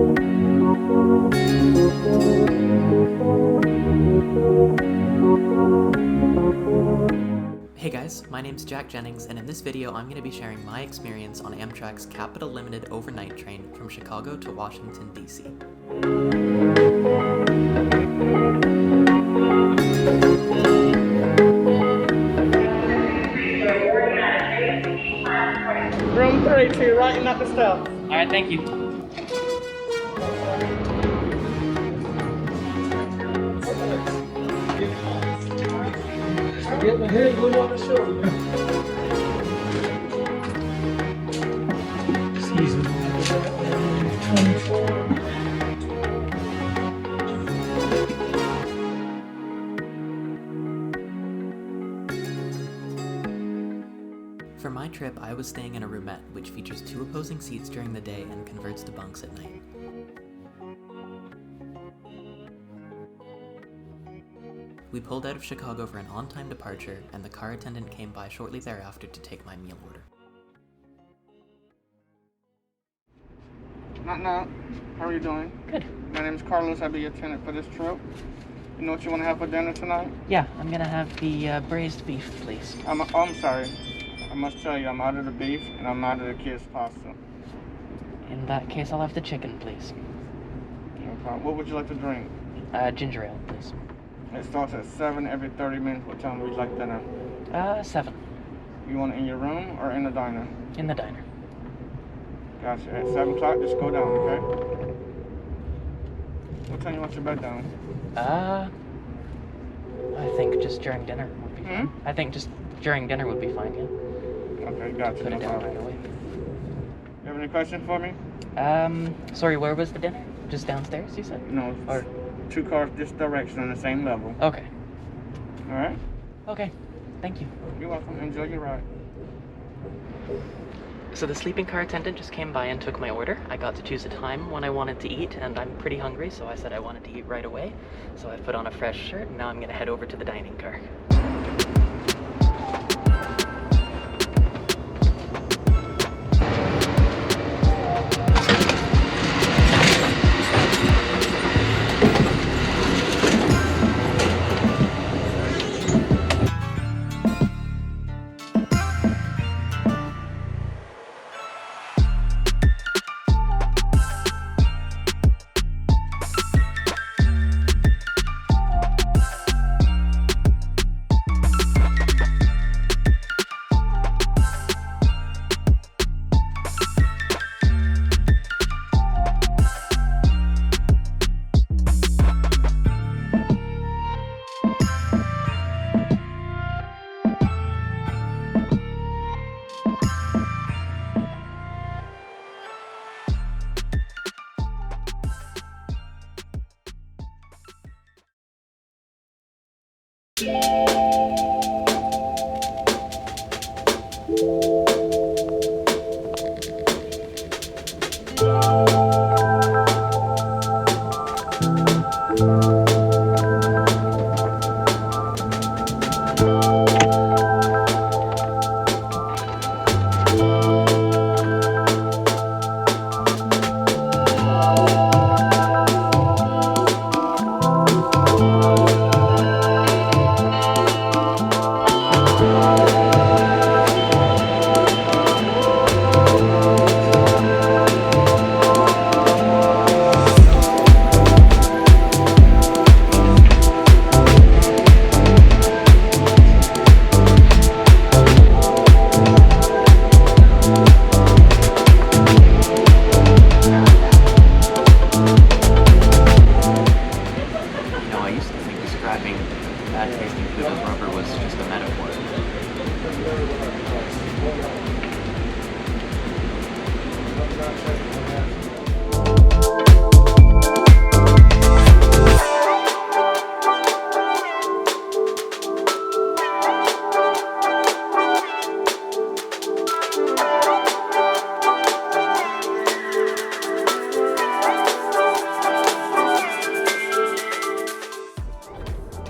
Hey guys, my name's Jack Jennings, and in this video I'm going to be sharing my experience on Amtrak's Capitol Limited overnight train from Chicago to Washington, D.C. Room 3 to your right and up the steps. Alright, thank you. Get my head going on the shoulder. Season 24. For my trip, I was staying in a roomette, which features 2 opposing seats during the day and converts to bunks at night. We pulled out of Chicago for an on-time departure, and the car attendant came by shortly thereafter to take my meal order. Knock. How are you doing? Good. My name is Carlos. I'll be your attendant for this trip. You know what you want to have for dinner tonight? Yeah, I'm gonna have the braised beef, please. I'm sorry. I must tell you, I'm out of the beef and I'm out of the kids' pasta. In that case, I'll have the chicken, please. No problem. What would you like to drink? Ginger ale, please. It starts at 7 every 30 minutes. What time would you like dinner? 7. You want it in your room or in the diner? In the diner. Gotcha. At 7 o'clock, just go down, okay? What time you want your bed down? I think just during dinner would be fine. I think just during dinner would be fine, yeah. Okay, gotcha. Put it No down problem. right away. You have any questions for me? Sorry, where was the dinner? Just downstairs, you said? No. Or... 2 cars this direction on the same level. Okay. Alright? Okay. Thank you. You're welcome. Enjoy your ride. So the sleeping car attendant just came by and took my order. I got to choose a time when I wanted to eat, and I'm pretty hungry, so I said I wanted to eat right away. So I put on a fresh shirt, and now I'm gonna head over to the dining car.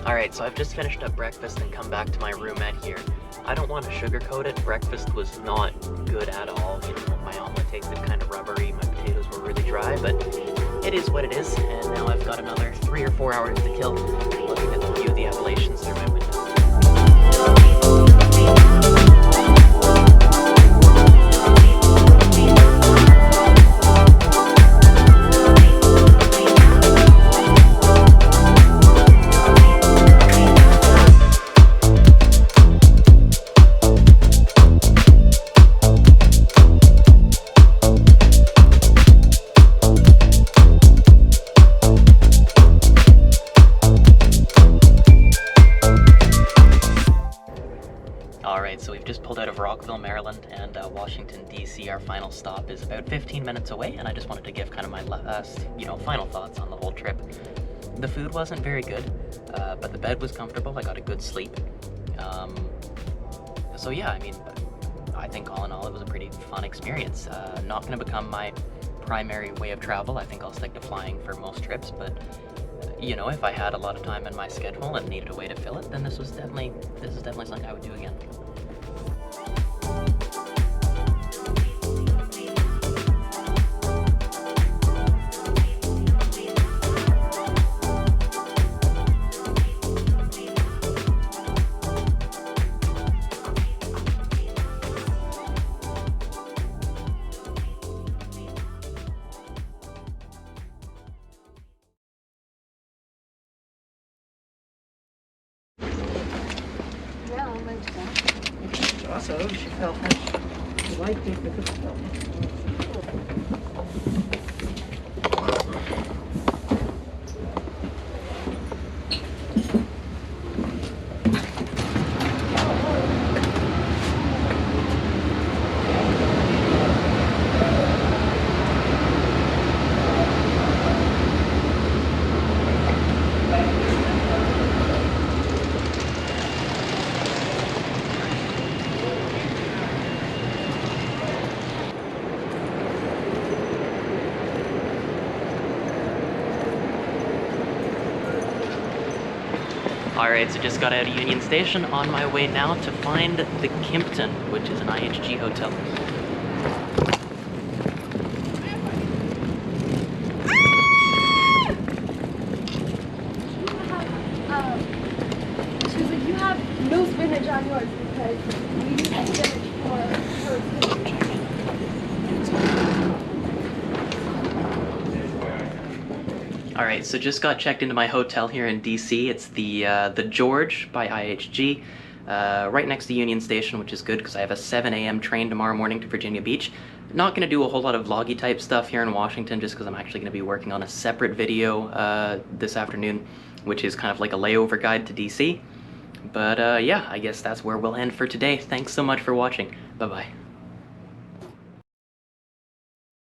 Alright, so I've just finished up breakfast and come back to my roomette here. I don't want to sugarcoat it, breakfast was not good at all. You know, my omelet tasted kind of rubbery, my potatoes were really dry, but it is what it is, and now I've got another 3 or 4 hours to kill looking at the view of the Appalachians through my window. Alright, so we've just pulled out of Rockville, Maryland, and Washington, D.C. Our final stop is about 15 minutes away, and I just wanted to give kind of my last, final thoughts on the whole trip. The food wasn't very good, but the bed was comfortable. I got a good sleep. So yeah, I mean, I think all in all it was a pretty fun experience. Not going to become my primary way of travel. I think I'll stick to flying for most trips, but if I had a lot of time in my schedule and needed a way to fill it, then this is definitely something I would do again. Also, she felt that she liked it because it felt Alright, so just got out of Union Station, on my way now to find the Kimpton, which is an IHG hotel. She's like, you have no spinach on yours because we need spinach for her food. Alright, so just got checked into my hotel here in DC. It's the George by IHG, right next to Union Station, which is good because I have a 7 a.m. train tomorrow morning to Virginia Beach. Not going to do a whole lot of vloggy type stuff here in Washington just because I'm actually going to be working on a separate video this afternoon, which is kind of like a layover guide to DC. But yeah, I guess that's where we'll end for today. Thanks so much for watching. Bye-bye.